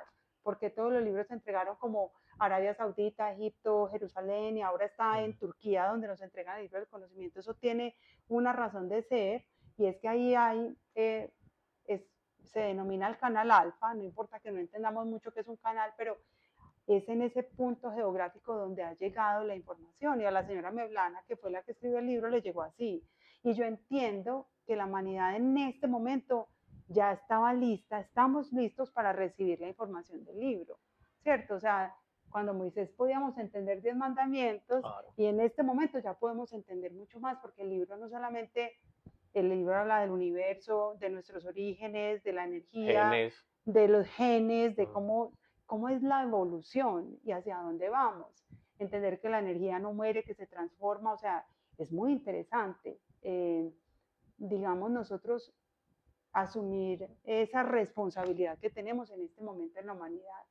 porque todos los libros se entregaron como Arabia Saudita, Egipto, Jerusalén, y ahora está en Mm, Turquía, donde nos entregan el libro del conocimiento. Eso tiene una razón de ser, y es que ahí hay, es, se denomina el canal alfa, no importa que no entendamos mucho qué es un canal, pero es en ese punto geográfico donde ha llegado la información. Y a la señora Meblana, que fue la que escribió el libro, le llegó así. Y yo entiendo que la humanidad en este momento ya estaba lista, estamos listos para recibir la información del libro, ¿cierto? O sea, cuando Moisés podíamos entender 10 mandamientos claro. y en este momento ya podemos entender mucho más, porque el libro no solamente, el libro habla del universo, de nuestros orígenes, de la energía, Genes. de los genes, de Mm, cómo es la evolución y hacia dónde vamos. entender que la energía no muere, que se transforma, o sea, es muy interesante. Digamos, nosotros asumir esa responsabilidad que tenemos en este momento en la humanidad.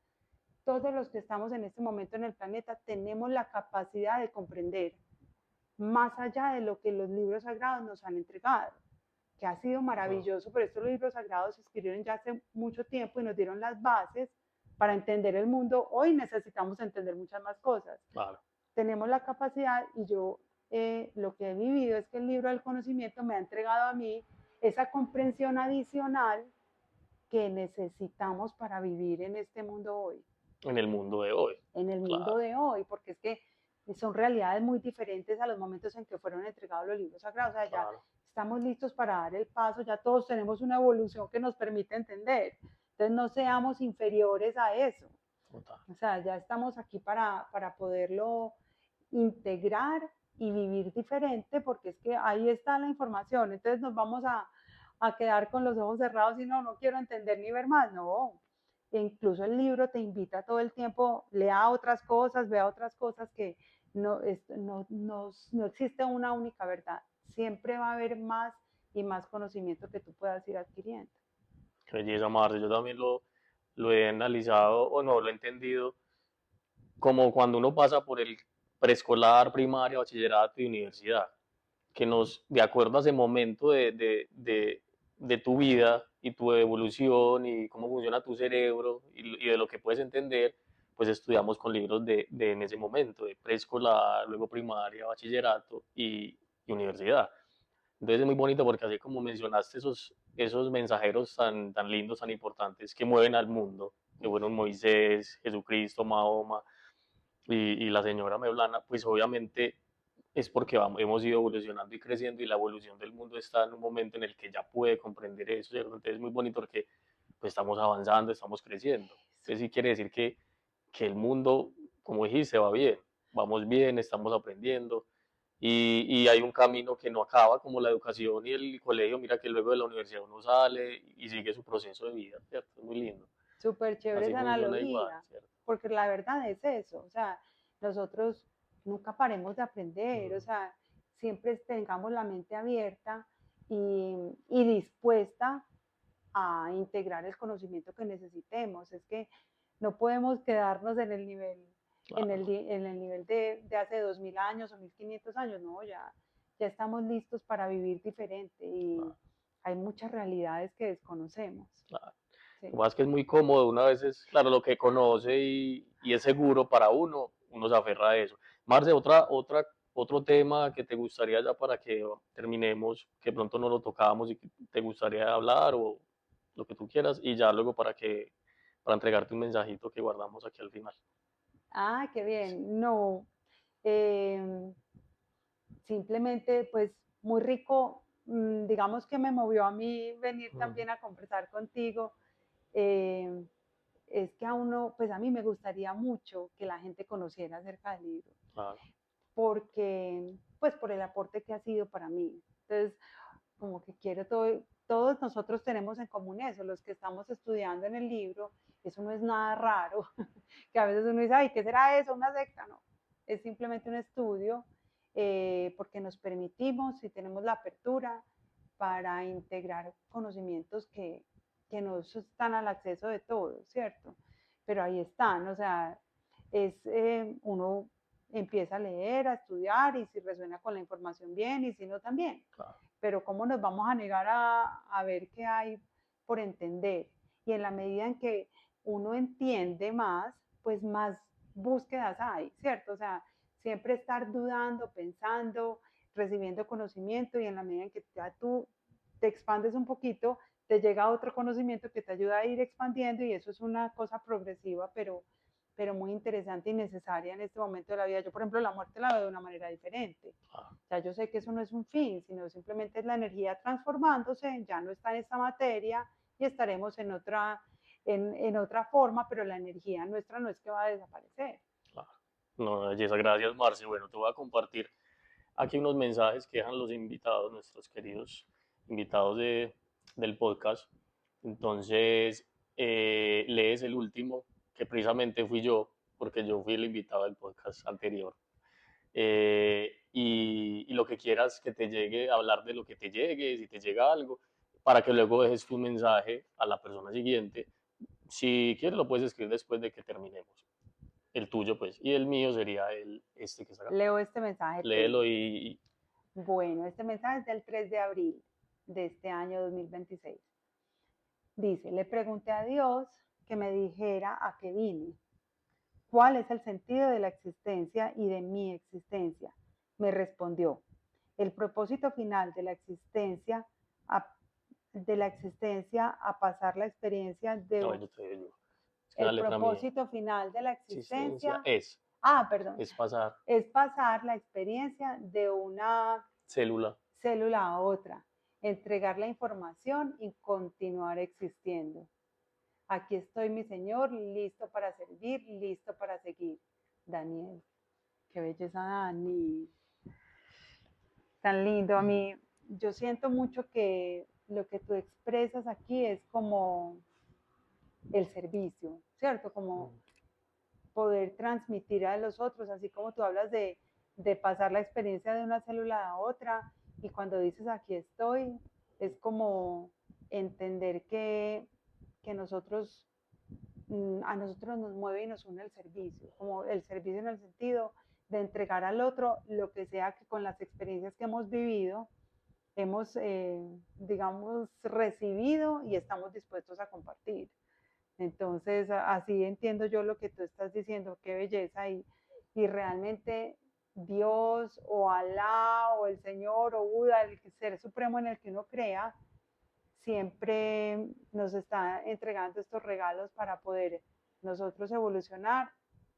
Todos los que estamos en este momento en el planeta tenemos la capacidad de comprender más allá de lo que los libros sagrados nos han entregado, que ha sido maravilloso, pero estos libros sagrados se escribieron ya hace mucho tiempo y nos dieron las bases para entender el mundo. Hoy necesitamos entender muchas más cosas. Claro. Tenemos la capacidad y yo lo que he vivido es que el libro del conocimiento me ha entregado a mí esa comprensión adicional que necesitamos para vivir en este mundo hoy. En el mundo de hoy. En el mundo Claro. de hoy, porque es que son realidades muy diferentes a los momentos en que fueron entregados los libros sagrados. O sea, ya Claro. estamos listos para dar el paso, ya todos tenemos una evolución que nos permite entender. Entonces no seamos inferiores a eso. Total. O sea, ya estamos aquí para poderlo integrar y vivir diferente, porque es que ahí está la información. Entonces nos vamos a quedar con los ojos cerrados y no quiero entender ni ver más. No, e incluso el libro te invita todo el tiempo, lea otras cosas, vea otras cosas que no existe una única verdad. Siempre va a haber más y más conocimiento que tú puedas ir adquiriendo. Qué belleza, Marce. Yo también lo he analizado, o no, lo he entendido como cuando uno pasa por el preescolar, primaria, bachillerato y universidad, que de acuerdo a ese momento de tu vida y tu evolución y cómo funciona tu cerebro y de lo que puedes entender, pues estudiamos con libros de en ese momento, de preescolar, luego primaria, bachillerato y universidad. Entonces es muy bonito porque así como mencionaste esos mensajeros tan lindos, tan importantes que mueven al mundo, que fueron Moisés, Jesucristo, Mahoma y la señora Mevlana, pues obviamente es porque hemos ido evolucionando y creciendo y la evolución del mundo está en un momento en el que ya puede comprender eso, ¿cierto? Entonces es muy bonito porque pues, estamos avanzando, estamos creciendo. Entonces sí quiere decir que el mundo, como dijiste, va bien, vamos bien, estamos aprendiendo y hay un camino que no acaba como la educación y el colegio. Mira que luego de la universidad uno sale y sigue su proceso de vida, ¿cierto? Es muy lindo. Súper chévere Así esa funciona igual, analogía, ¿cierto? porque la verdad es eso, o sea, nosotros nunca paremos de aprender, o sea, siempre tengamos la mente abierta y dispuesta a integrar el conocimiento que necesitemos. Es que no podemos quedarnos en el nivel, Claro, en el nivel de hace 2000 años o 1500 años, no, ya estamos listos para vivir diferente y claro, hay muchas realidades que desconocemos. claro. Sí. Lo más que es muy cómodo, una vez es, claro, lo que conoce y es seguro para uno, uno se aferra a eso. Marce, otro tema que te gustaría ya para que terminemos, que pronto no lo tocábamos y que te gustaría hablar o lo que tú quieras, y ya luego para entregarte un mensajito que guardamos aquí al final. Ah, qué bien. No, eh, simplemente pues muy rico, digamos que me movió a mí venir también a conversar contigo. eh, es que a uno, pues a mí me gustaría mucho que la gente conociera acerca del libro, Claro, porque, pues por el aporte que ha sido para mí. Entonces, como que quiero todos nosotros tenemos en común eso, los que estamos estudiando en el libro, eso no es nada raro, que a veces uno dice, ay, ¿qué será eso? Una secta, no, es simplemente un estudio, porque nos permitimos y tenemos la apertura para integrar conocimientos que no están al acceso de todos, ¿cierto? Pero ahí están, o sea, uno empieza a leer, a estudiar y si resuena con la información bien y si no también. claro, Pero ¿cómo nos vamos a negar a ver qué hay por entender? Y en la medida en que uno entiende más, pues más búsquedas hay, ¿cierto? O sea, siempre estar dudando, pensando, recibiendo conocimiento y en la medida en que ya tú te expandes un poquito, te llega otro conocimiento que te ayuda a ir expandiendo y eso es una cosa progresiva, pero muy interesante y necesaria en este momento de la vida. Yo, por ejemplo, la muerte la veo de una manera diferente. claro, O sea, yo sé que eso no es un fin, sino simplemente es la energía transformándose, ya no está en esta materia y estaremos en otra forma, pero la energía nuestra no es que va a desaparecer. claro. No, belleza, gracias, Marce. Bueno, te voy a compartir aquí unos mensajes que dejan los invitados, nuestros queridos invitados del podcast. Entonces, lees el último, que precisamente fui yo, porque yo fui el invitado del podcast anterior. Y lo que quieras que te llegue, hablar de lo que te llegue, si te llega algo, para que luego dejes tu mensaje a la persona siguiente. Si quieres, lo puedes escribir después de que terminemos. El tuyo, pues, y el mío sería este que está acá. Leo este mensaje Léelo tuyo. y Bueno, este mensaje es del 3 de abril de este año 2026. Dice, le pregunté a Dios que me dijera a qué vine, cuál es el sentido de la existencia y de mi existencia. Me respondió, el propósito final de la existencia a pasar la experiencia de no, yo te digo, es que la el letra mía, propósito final de la existencia existencia, perdón, es pasar es pasar la experiencia de una célula. célula a otra, entregar la información y continuar existiendo. Aquí estoy, mi Señor, listo para servir, listo para seguir. Daniel, qué belleza, Dani. Tan lindo. A mí, yo siento mucho que lo que tú expresas aquí es como el servicio, ¿cierto? Como poder transmitir a los otros, así como tú hablas de pasar la experiencia de una célula a otra, y cuando dices aquí estoy, es como entender que nosotros, a nosotros nos mueve y nos une el servicio, como el servicio en el sentido de entregar al otro lo que sea que con las experiencias que hemos vivido, hemos, digamos, recibido y estamos dispuestos a compartir. Entonces, así entiendo yo lo que tú estás diciendo, qué belleza. Y realmente Dios o Alá o el Señor o Buda, el ser supremo en el que uno crea, siempre nos está entregando estos regalos para poder nosotros evolucionar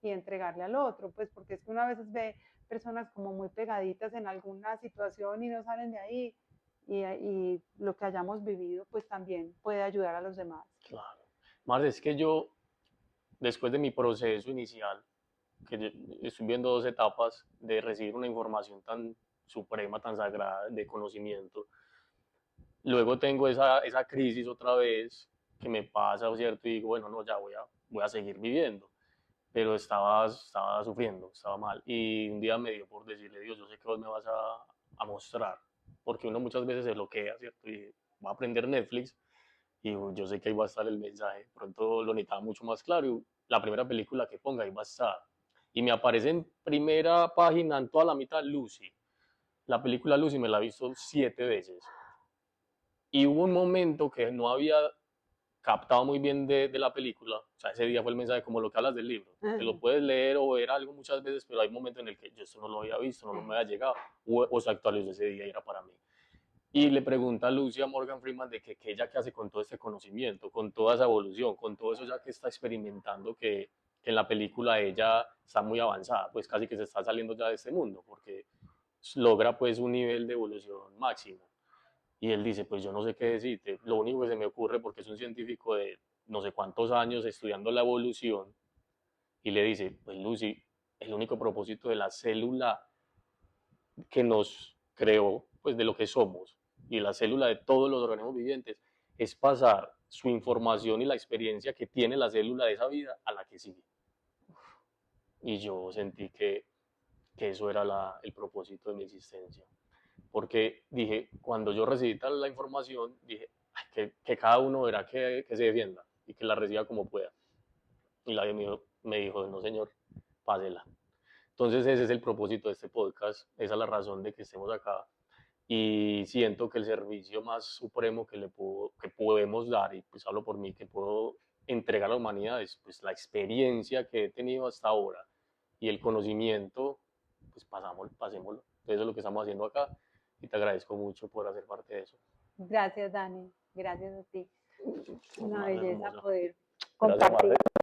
y entregarle al otro, pues porque es que una vez ve personas como muy pegaditas en alguna situación y no salen de ahí, y lo que hayamos vivido pues también puede ayudar a los demás. Claro. Más es que yo, después de mi proceso inicial, que estoy viendo dos etapas de recibir una información tan suprema, tan sagrada, de conocimiento, luego tengo esa crisis otra vez que me pasa, ¿cierto? Y digo, bueno, no, ya voy a seguir viviendo, pero estaba sufriendo, estaba mal. Y un día me dio por decirle, Dios, yo sé que vos me vas a mostrar, porque uno muchas veces se bloquea, ¿cierto? Y va a aprender Netflix y yo sé que ahí va a estar el mensaje. Pronto lo necesitaba mucho más claro y la primera película que ponga ahí va a estar. Y me aparece en primera página, en toda la mitad, Lucy. La película Lucy me la he visto 7 veces. Y hubo un momento que no había captado muy bien de la película. O sea, ese día fue el mensaje como lo que hablas del libro. Te lo puedes leer o ver algo muchas veces, pero hay momentos en el que yo esto no lo había visto, no me había llegado, o se actualizó ese día y era para mí. Y le pregunta a Lucia Morgan Freeman de que ella qué hace con todo este conocimiento, con toda esa evolución, con todo eso ya que está experimentando, que en la película ella está muy avanzada, pues casi que se está saliendo ya de este mundo, porque logra pues un nivel de evolución máximo. Y él dice, pues yo no sé qué decirte, lo único que se me ocurre, porque es un científico de no sé cuántos años estudiando la evolución, y le dice, pues Lucy, el único propósito de la célula que nos creó, pues de lo que somos, y la célula de todos los organismos vivientes, es pasar su información y la experiencia que tiene la célula de esa vida a la que sigue. Y yo sentí que eso era el propósito de mi existencia. Porque dije, cuando yo recibí la información, dije, que cada uno verá que se defienda y que la reciba como pueda. Y la me dijo, no señor, pásela. Entonces ese es el propósito de este podcast, esa es la razón de que estemos acá. Y siento que el servicio más supremo que podemos dar, y pues hablo por mí, que puedo entregar a la humanidad es pues la experiencia que he tenido hasta ahora y el conocimiento, pues pasémoslo. Entonces eso es lo que estamos haciendo acá y te agradezco mucho por hacer parte de eso. Gracias, Dani. Gracias a ti. Una Marce, belleza hermosa. poder Gracias, compartir. Marce.